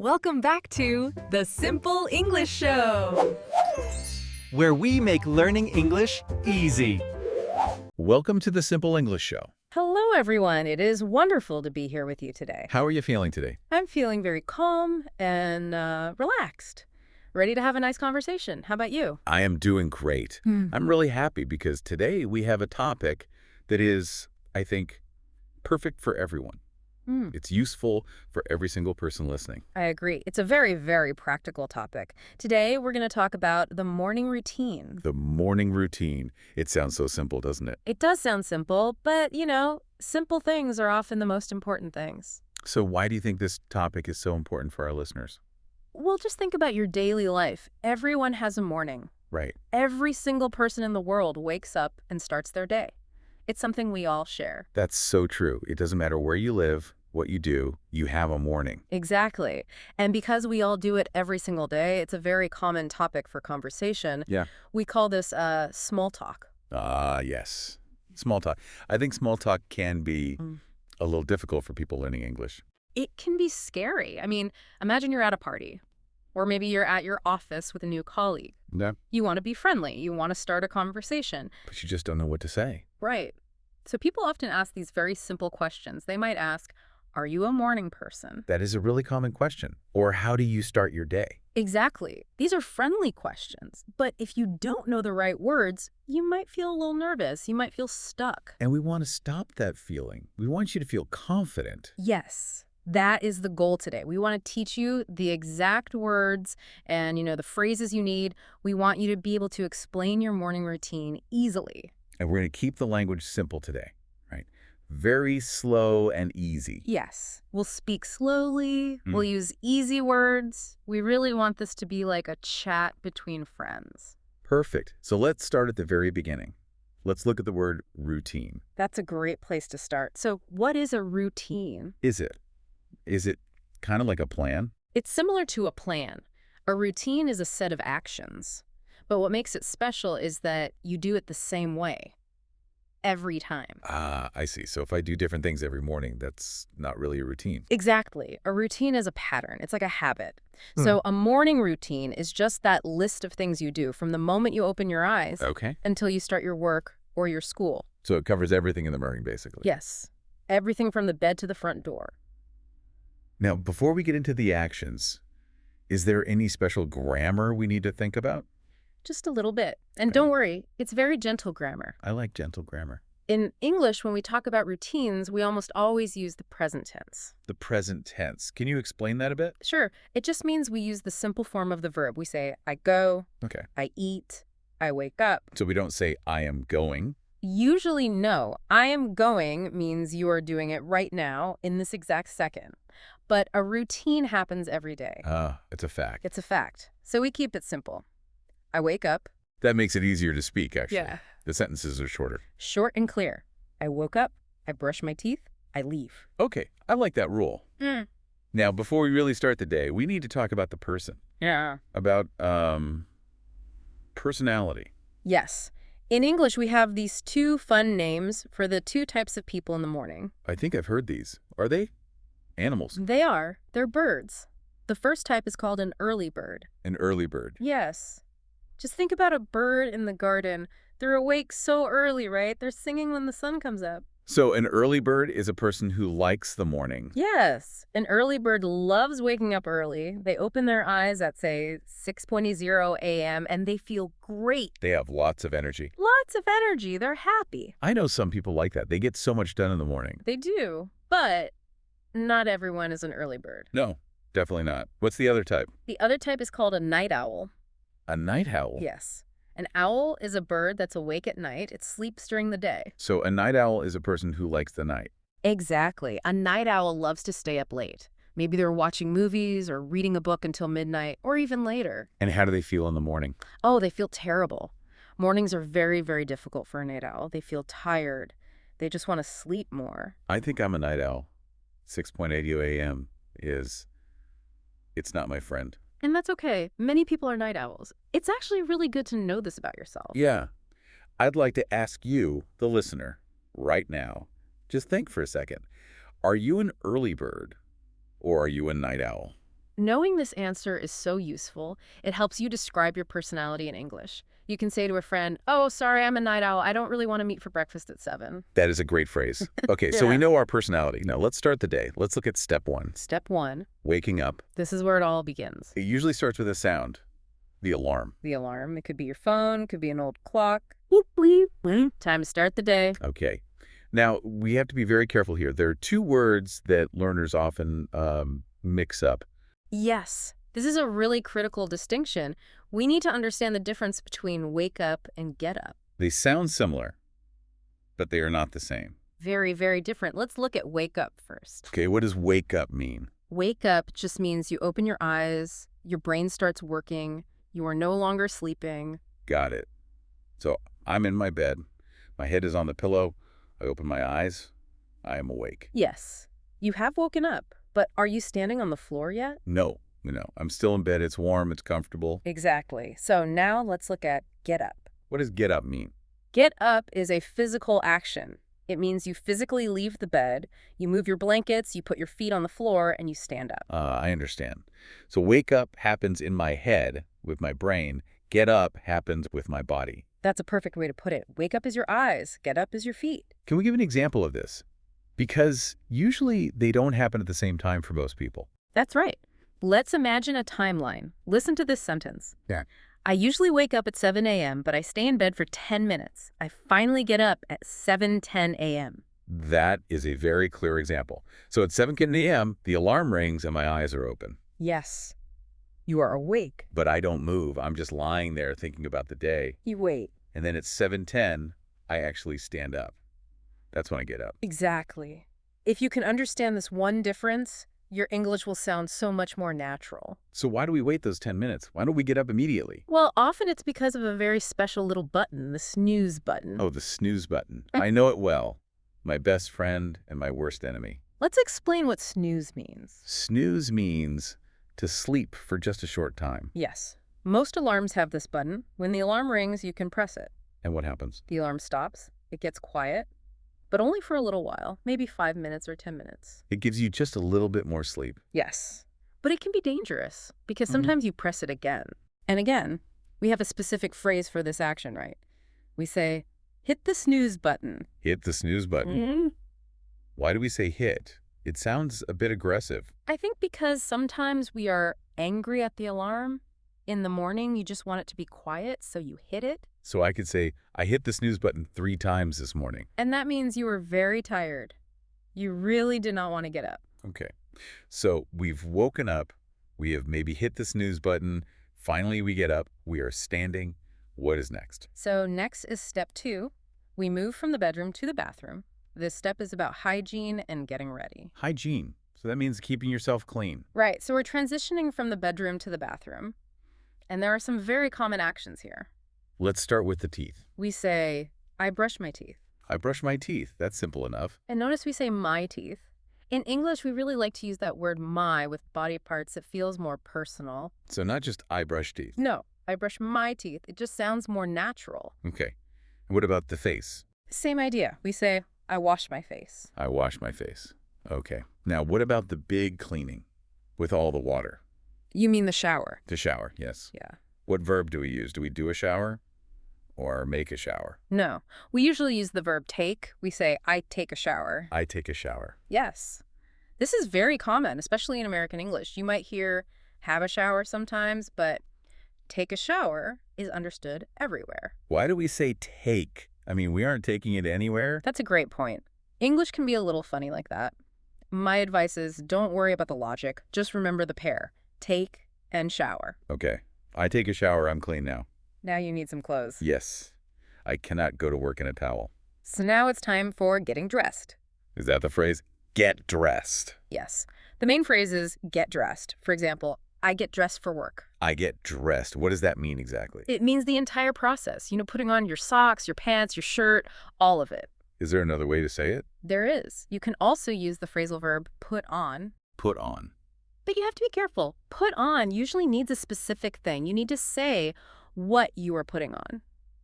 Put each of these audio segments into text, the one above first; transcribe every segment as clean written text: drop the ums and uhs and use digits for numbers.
Welcome back to The Simple English Show, where we make learning English easy. Welcome to the Simple English Show. Hello, everyone. It is wonderful to be here with you today. How are you feeling today? I'm feeling very calm and relaxed, ready to have a nice conversation. How about you? I am doing great. I'm really happy because today we have a topic that is, I think, perfect for everyone. It's useful for every single person listening. I agree. It's a very, very practical topic. Today, we're going to talk about the morning routine. The morning routine. It sounds so simple, doesn't it? It does sound simple, but, simple things are often the most important things. So why do you think this topic is so important for our listeners? Well, just think about your daily life. Everyone has a morning. Right. Every single person in the world wakes up and starts their day. It's something we all share. That's so true. It doesn't matter where you live, what you do, you have a morning. Exactly. And because we all do it every single day, it's a very common topic for conversation. Yeah. We call this small talk. Yes. Small talk. I think small talk can be a little difficult for people learning English. It can be scary. I mean, imagine you're at a party, or maybe you're at your office with a new colleague. Yeah. You want to be friendly. You want to start a conversation. But you just don't know what to say. Right. So people often ask these very simple questions. They might ask, are you a morning person? That is a really common question. Or how do you start your day? Exactly. These are friendly questions. But if you don't know the right words, you might feel a little nervous. You might feel stuck. And we want to stop that feeling. We want you to feel confident. Yes. That is the goal today. We want to teach you the exact words and, the phrases you need. We want you to be able to explain your morning routine easily. And we're going to keep the language simple today, right? Very slow and easy. Yes. We'll speak slowly. We'll use easy words. We really want this to be like a chat between friends. Perfect. So let's start at the very beginning. Let's look at the word routine. That's a great place to start. So what is a routine? Is it kind of like a plan? It's similar to a plan. A routine is a set of actions. But what makes it special is that you do it the same way every time. I see. So if I do different things every morning, that's not really a routine. Exactly. A routine is a pattern. It's like a habit. So a morning routine is just that list of things you do from the moment you open your eyes until you start your work or your school. So it covers everything in the morning, basically. Yes. Everything from the bed to the front door. Now, before we get into the actions, is there any special grammar we need to think about? Just a little bit. And don't worry, it's very gentle grammar. I like gentle grammar. In English, when we talk about routines, we almost always use the present tense. The present tense. Can you explain that a bit? Sure. It just means we use the simple form of the verb. We say, I go, I eat, I wake up. So we don't say, I am going. Usually, no. I am going means you are doing it right now in this exact second. But a routine happens every day. It's a fact. It's a fact. So we keep it simple. I wake up. That makes it easier to speak, actually. Yeah. The sentences are shorter. Short and clear. I woke up. I brush my teeth. I leave. Okay, I like that rule. Now, before we really start the day, we need to talk about the person. Yeah. About personality. Yes. In English, we have these two fun names for the two types of people in the morning. I think I've heard these. Are they animals? They are. They're birds. The first type is called an early bird. An early bird. Yes. Just think about a bird in the garden. They're awake so early, right? They're singing when the sun comes up. So an early bird is a person who likes the morning. Yes. An early bird loves waking up early. They open their eyes at, say, 6:20 a.m., and they feel great. They have lots of energy. Lots of energy. They're happy. I know some people like that. They get so much done in the morning. They do. But not everyone is an early bird. No, definitely not. What's the other type? The other type is called a night owl. A night owl? Yes. An owl is a bird that's awake at night. It sleeps during the day. So a night owl is a person who likes the night. Exactly. A night owl loves to stay up late. Maybe they're watching movies or reading a book until midnight or even later. And how do they feel in the morning? Oh, they feel terrible. Mornings are very, very difficult for a night owl. They feel tired. They just want to sleep more. I think I'm a night owl. 6:80 a.m. it's not my friend. And that's okay. Many people are night owls. It's actually really good to know this about yourself. Yeah. I'd like to ask you, the listener, right now, just think for a second. Are you an early bird or are you a night owl? Knowing this answer is so useful. It helps you describe your personality in English. You can say to a friend, oh, sorry, I'm a night owl. I don't really want to meet for breakfast at 7. That is a great phrase. Okay, so we know our personality. Now, let's start the day. Let's look at step 1. Step 1. Waking up. This is where it all begins. It usually starts with a sound. The alarm. The alarm. It could be your phone, could be an old clock. Beep, beep, beep. Time to start the day. Okay. Now, we have to be very careful here. There are 2 words that learners often mix up. Yes. This is a really critical distinction. We need to understand the difference between wake up and get up. They sound similar, but they are not the same. Very, very different. Let's look at wake up first. Okay, what does wake up mean? Wake up just means you open your eyes, your brain starts working, you are no longer sleeping. Got it. So I'm in my bed, my head is on the pillow, I open my eyes, I am awake. Yes, you have woken up, but are you standing on the floor yet? No, I'm still in bed, it's warm, it's comfortable. Exactly. So now let's look at get up. What does get up mean? Get up is a physical action. It means you physically leave the bed, you move your blankets, you put your feet on the floor, and you stand up. I understand. So wake up happens in my head with my brain. Get up happens with my body. That's a perfect way to put it. Wake up is your eyes. Get up is your feet. Can we give an example of this? Because usually they don't happen at the same time for most people. That's right. Let's imagine a timeline. Listen to this sentence. Yeah. I usually wake up at 7 a.m., but I stay in bed for 10 minutes. I finally get up at 7:10 a.m. That is a very clear example. So at 7:10 a.m., the alarm rings and my eyes are open. Yes. You are awake. But I don't move. I'm just lying there thinking about the day. You wait. And then at 7:10, I actually stand up. That's when I get up. Exactly. If you can understand this one difference, your English will sound so much more natural. So why do we wait those 10 minutes? Why don't we get up immediately? Well, often it's because of a very special little button, the snooze button. Oh, the snooze button. I know it well. My best friend and my worst enemy. Let's explain what snooze means. Snooze means to sleep for just a short time. Yes. Most alarms have this button. When the alarm rings, you can press it. And what happens? The alarm stops. It gets quiet. But only for a little while, maybe 5 minutes or 10 minutes. It gives you just a little bit more sleep. Yes. But it can be dangerous because sometimes you press it again. And again, we have a specific phrase for this action, right? We say, hit the snooze button. Hit the snooze button. Why do we say hit? It sounds a bit aggressive. I think because sometimes we are angry at the alarm. In the morning, you just want it to be quiet, so you hit it. So I could say, I hit the snooze button 3 times this morning. And that means you were very tired. You really did not want to get up. Okay. So we've woken up. We have maybe hit the snooze button. Finally, we get up. We are standing. What is next? So next is step 2. We move from the bedroom to the bathroom. This step is about hygiene and getting ready. Hygiene. So that means keeping yourself clean. Right. So we're transitioning from the bedroom to the bathroom. And there are some very common actions here. Let's start with the teeth. We say, I brush my teeth. I brush my teeth. That's simple enough. And notice we say my teeth. In English, we really like to use that word my with body parts. It feels more personal. So not just I brush teeth. No, I brush my teeth. It just sounds more natural. Okay. And what about the face? Same idea. We say, I wash my face. I wash my face. Okay. Now, what about the big cleaning with all the water? You mean the shower? To shower, yes. Yeah. What verb do we use? Do we do a shower or make a shower? No. We usually use the verb take. We say, I take a shower. I take a shower. Yes. This is very common, especially in American English. You might hear have a shower sometimes, but take a shower is understood everywhere. Why do we say take? I mean, we aren't taking it anywhere. That's a great point. English can be a little funny like that. My advice is don't worry about the logic. Just remember the pair. Take and shower. Okay. I take a shower. I'm clean now. Now you need some clothes. Yes. I cannot go to work in a towel. So now it's time for getting dressed. Is that the phrase? Get dressed. Yes. The main phrase is get dressed. For example, I get dressed for work. I get dressed. What does that mean exactly? It means the entire process. Putting on your socks, your pants, your shirt, all of it. Is there another way to say it? There is. You can also use the phrasal verb put on. Put on. But you have to be careful. Put on usually needs a specific thing. You need to say what you are putting on.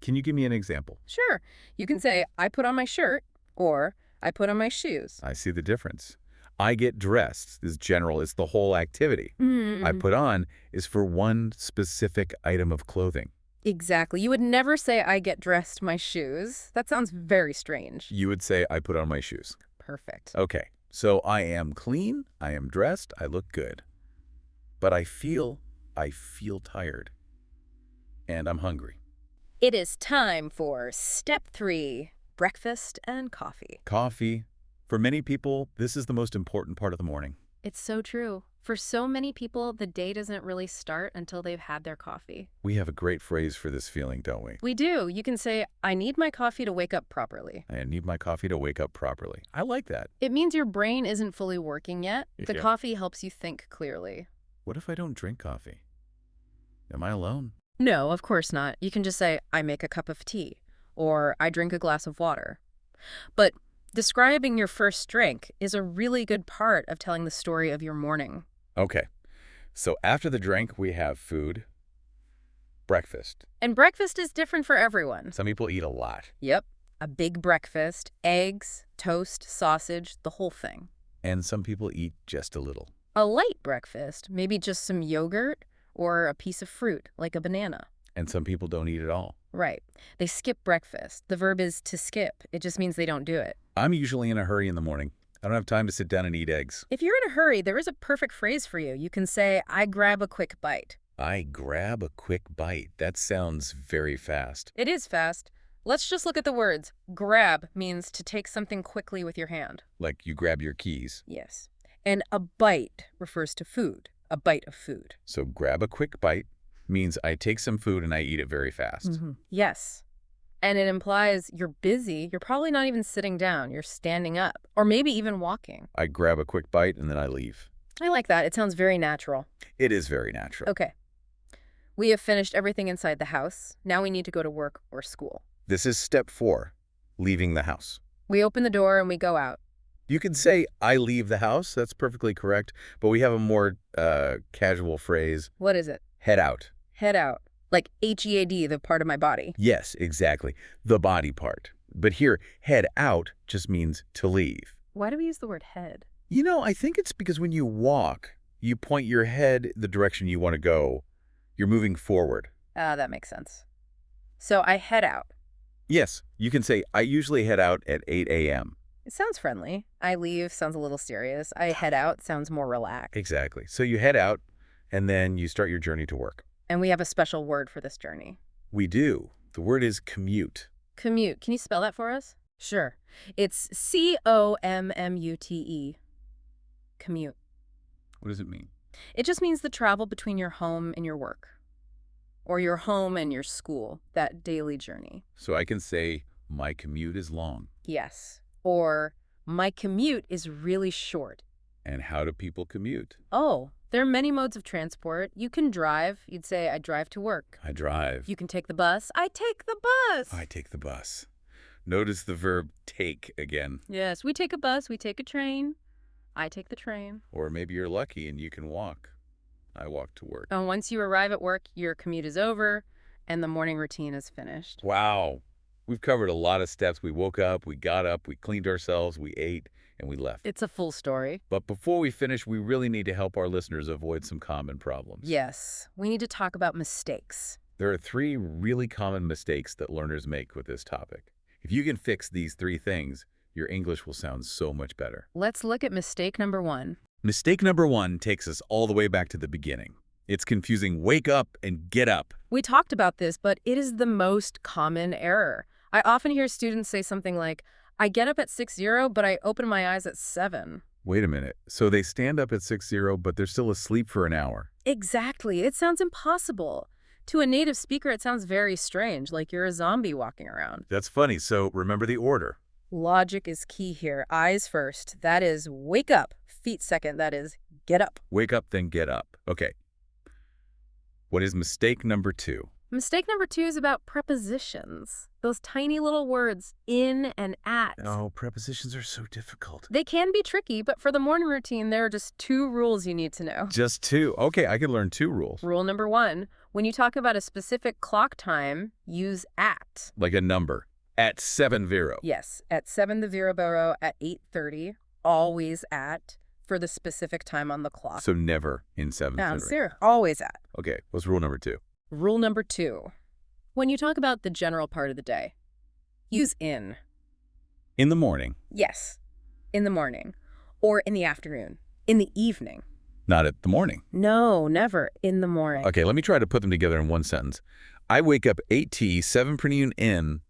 Can you give me an example? Sure. You can say, I put on my shirt, or I put on my shoes. I see the difference. I get dressed is general. It's the whole activity. I put on is for one specific item of clothing. Exactly. You would never say, I get dressed my shoes. That sounds very strange. You would say, I put on my shoes. Perfect. Okay, so I am clean, I am dressed, I look good. But I feel tired. And I'm hungry. It is time for step 3, breakfast and coffee. Coffee. For many people, this is the most important part of the morning. It's so true. For so many people, the day doesn't really start until they've had their coffee. We have a great phrase for this feeling, don't we? We do. You can say, I need my coffee to wake up properly. I need my coffee to wake up properly. I like that. It means your brain isn't fully working yet. The Yeah. coffee helps you think clearly. What if I don't drink coffee? Am I alone? No, of course not. You can just say, I make a cup of tea, or I drink a glass of water. But describing your first drink is a really good part of telling the story of your morning. Okay, so after the drink, we have food, breakfast. And breakfast is different for everyone. Some people eat a lot. Yep. A big breakfast, eggs, toast, sausage, the whole thing. And some people eat just a little. A light breakfast, maybe just some yogurt or a piece of fruit, like a banana. And some people don't eat at all. Right. They skip breakfast. The verb is to skip. It just means they don't do it. I'm usually in a hurry in the morning. I don't have time to sit down and eat eggs. If you're in a hurry, there is a perfect phrase for you. You can say, I grab a quick bite. I grab a quick bite. That sounds very fast. It is fast. Let's just look at the words. Grab means to take something quickly with your hand. Like you grab your keys. Yes. And a bite refers to food. A bite of food. So grab a quick bite means I take some food and I eat it very fast. Yes. And it implies you're busy. You're probably not even sitting down. You're standing up. Or maybe even walking. I grab a quick bite and then I leave. I like that. It sounds very natural. It is very natural. Okay. We have finished everything inside the house. Now we need to go to work or school. This is step 4, leaving the house. We open the door and we go out. You can say, I leave the house. That's perfectly correct. But we have a more casual phrase. What is it? Head out. Head out. Like H-E-A-D, the part of my body. Yes, exactly. The body part. But here, head out just means to leave. Why do we use the word head? You know, I think it's because when you walk, you point your head the direction you want to go. You're moving forward. That makes sense. So I head out. Yes, you can say, I usually head out at 8 a.m. It sounds friendly. I leave sounds a little serious. I head out sounds more relaxed. Exactly. So you head out, and then you start your journey to work. And we have a special word for this journey. We do. The word is commute. Commute. Can you spell that for us? Sure. It's C-O-M-M-U-T-E. Commute. What does it mean? It just means the travel between your home and your work. Or your home and your school, that daily journey. So I can say, my commute is long. Yes. Or, my commute is really short. And how do people commute? Oh, there are many modes of transport. You can drive. You'd say, I drive to work. I drive. You can take the bus. I take the bus. I take the bus. Notice the verb take again. Yes, we take a bus. We take a train. I take the train. Or maybe you're lucky and you can walk. I walk to work. And once you arrive at work, your commute is over and the morning routine is finished. Wow. We've covered a lot of steps. We woke up, we got up, we cleaned ourselves, we ate, and we left. It's a full story. But before we finish, we really need to help our listeners avoid some common problems. Yes, we need to talk about mistakes. There are 3 really common mistakes that learners make with this topic. If you can fix these 3 things, your English will sound so much better. Let's look at mistake number 1. Mistake number 1 takes us all the way back to the beginning. It's confusing wake up and get up. We talked about this, but it is the most common error. I often hear students say something like, I get up at 6:00, but I open my eyes at 7. Wait a minute. So they stand up at 6:00, but they're still asleep for an hour. Exactly. It sounds impossible. To a native speaker, it sounds very strange, like you're a zombie walking around. That's funny. So remember the order. Logic is key here. Eyes first. That is wake up. Feet second. That is get up. Wake up, then get up. Okay. What is mistake number 2? Mistake number 2 is about prepositions. Those tiny little words, in and at. Oh, prepositions are so difficult. They can be tricky, but for the morning routine, there are just 2 rules you need to know. Just 2? Okay, I can learn 2 rules. Rule number 1, when you talk about a specific clock time, use at. Like a number. At 7:00. Yes, at 7 the Vera Borough, at 8:30, always at. for the specific time on the clock. So never in 7th Henry. Zero. Always at. Okay, what's rule number 2? Rule number 2. When you talk about the general part of the day, use in. In the morning. Yes, in the morning. Or in the afternoon. In the evening. Not at the morning. No, never. In the morning. Okay, let me try to put them together in one sentence. I wake up 8t, 7 per noon in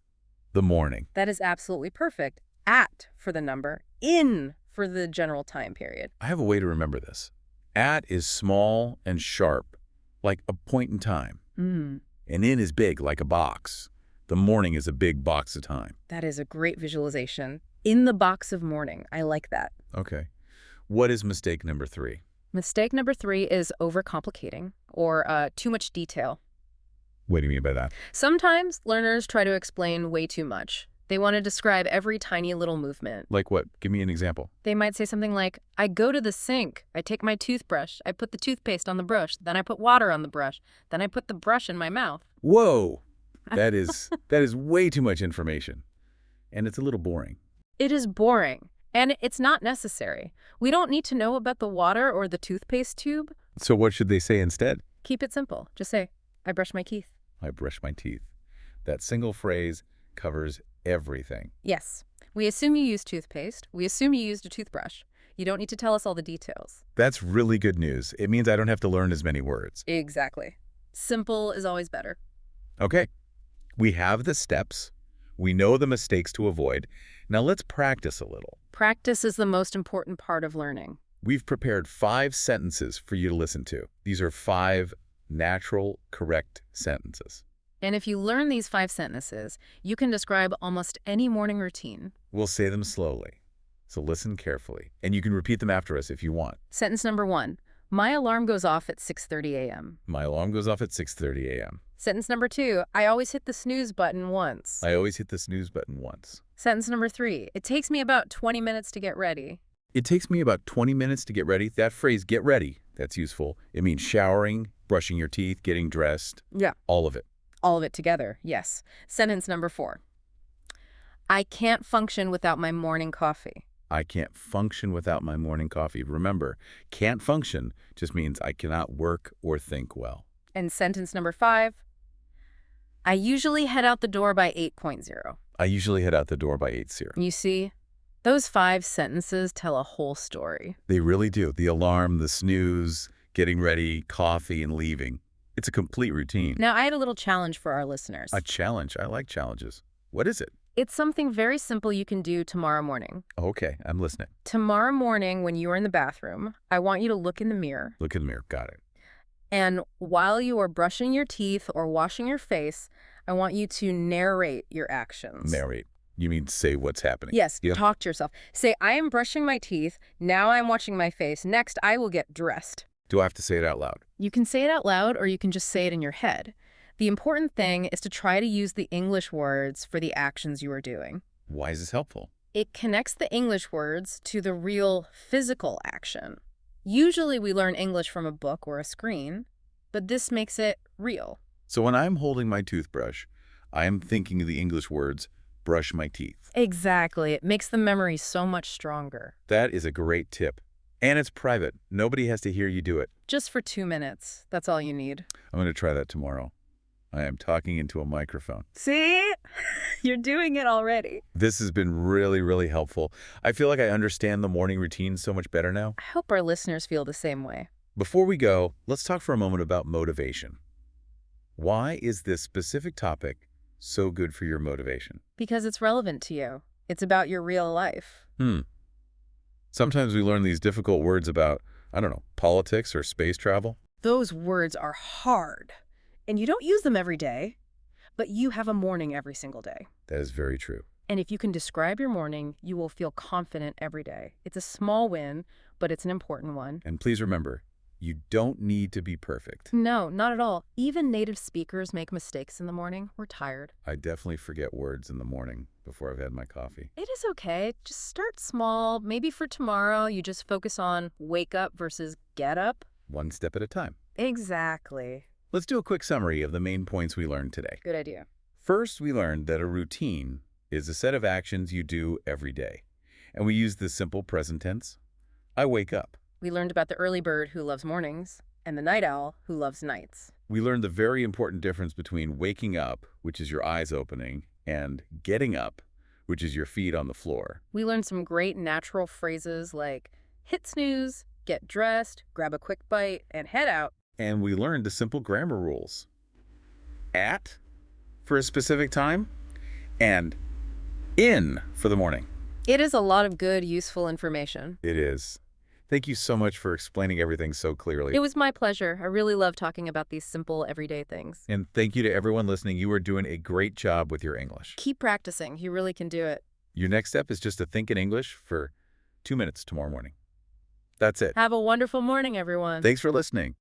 the morning. That is absolutely perfect. At for the number, in for the general time period. I have a way to remember this. At is small and sharp, like a point in time. And in is big, like a box. The morning is a big box of time. That is a great visualization. In the box of morning. I like that. Okay. What is mistake number 3? Mistake number 3 is overcomplicating or too much detail. What do you mean by that? Sometimes learners try to explain way too much. They want to describe every tiny little movement. Like what? Give me an example. They might say something like, I go to the sink, I take my toothbrush, I put the toothpaste on the brush, then I put water on the brush, then I put the brush in my mouth. Whoa! That is way too much information. And it's a little boring. It is boring. And it's not necessary. We don't need to know about the water or the toothpaste tube. So what should they say instead? Keep it simple. Just say, I brush my teeth. I brush my teeth. That single phrase covers everything. Yes. We assume you use toothpaste. We assume you used a toothbrush. You don't need to tell us all the details. That's really good news. It means I don't have to learn as many words. Exactly. Simple is always better. Okay. We have the steps. We know the mistakes to avoid. Now let's practice a little. Practice is the most important part of learning. We've prepared 5 sentences for you to listen to. These are 5 natural, correct sentences. And if you learn these 5 sentences, you can describe almost any morning routine. We'll say them slowly, so listen carefully. And you can repeat them after us if you want. Sentence number 1. My alarm goes off at 6:30 a.m. My alarm goes off at 6:30 a.m. Sentence number 2. I always hit the snooze button once. I always hit the snooze button once. Sentence number 3. It takes me about 20 minutes to get ready. It takes me about 20 minutes to get ready. That phrase, get ready, that's useful. It means showering, brushing your teeth, getting dressed. Yeah. All of it. All of it together, yes. Sentence number 4. I can't function without my morning coffee. I can't function without my morning coffee. Remember, can't function just means I cannot work or think well. And sentence number 5. I usually head out the door by 8:0. I usually head out the door by 8:0. You see, those 5 sentences tell a whole story. They really do. The alarm, the snooze, getting ready, coffee, and leaving. It's a complete routine. Now, I had a little challenge for our listeners. A challenge? I like challenges. What is it? It's something very simple you can do tomorrow morning. Okay, I'm listening. Tomorrow morning, when you are in the bathroom, I want you to look in the mirror. Look in the mirror. Got it. And while you are brushing your teeth or washing your face, I want you to narrate your actions. Narrate. You mean say what's happening? Yes, Yep. Talk to yourself. Say, I am brushing my teeth. Now I'm washing my face. Next, I will get dressed. Do I have to say it out loud? You can say it out loud or you can just say it in your head. The important thing is to try to use the English words for the actions you are doing. Why is this helpful? It connects the English words to the real physical action. Usually we learn English from a book or a screen, but this makes it real. So when I'm holding my toothbrush, I am thinking of the English words, brush my teeth. Exactly. It makes the memory so much stronger. That is a great tip. And it's private. Nobody has to hear you do it. Just for 2 minutes. That's all you need. I'm going to try that tomorrow. I am talking into a microphone. See? You're doing it already. This has been really, really helpful. I feel like I understand the morning routine so much better now. I hope our listeners feel the same way. Before we go, let's talk for a moment about motivation. Why is this specific topic so good for your motivation? Because it's relevant to you. It's about your real life. Sometimes we learn these difficult words about, I don't know, politics or space travel. Those words are hard. And you don't use them every day, but you have a morning every single day. That is very true. And if you can describe your morning, you will feel confident every day. It's a small win, but it's an important one. And please remember, you don't need to be perfect. No, not at all. Even native speakers make mistakes in the morning. We're tired. I definitely forget words in the morning before I've had my coffee. It is okay. Just start small. Maybe for tomorrow, you just focus on wake up versus get up. One step at a time. Exactly. Let's do a quick summary of the main points we learned today. Good idea. First, we learned that a routine is a set of actions you do every day. And we use the simple present tense. I wake up. We learned about the early bird who loves mornings and the night owl who loves nights. We learned the very important difference between waking up, which is your eyes opening, and getting up, which is your feet on the floor. We learned some great natural phrases like hit snooze, get dressed, grab a quick bite, and head out. And we learned the simple grammar rules. At for a specific time, and in for the morning. It is a lot of good, useful information. It is. Thank you so much for explaining everything so clearly. It was my pleasure. I really love talking about these simple, everyday things. And thank you to everyone listening. You are doing a great job with your English. Keep practicing. You really can do it. Your next step is just to think in English for 2 minutes tomorrow morning. That's it. Have a wonderful morning, everyone. Thanks for listening.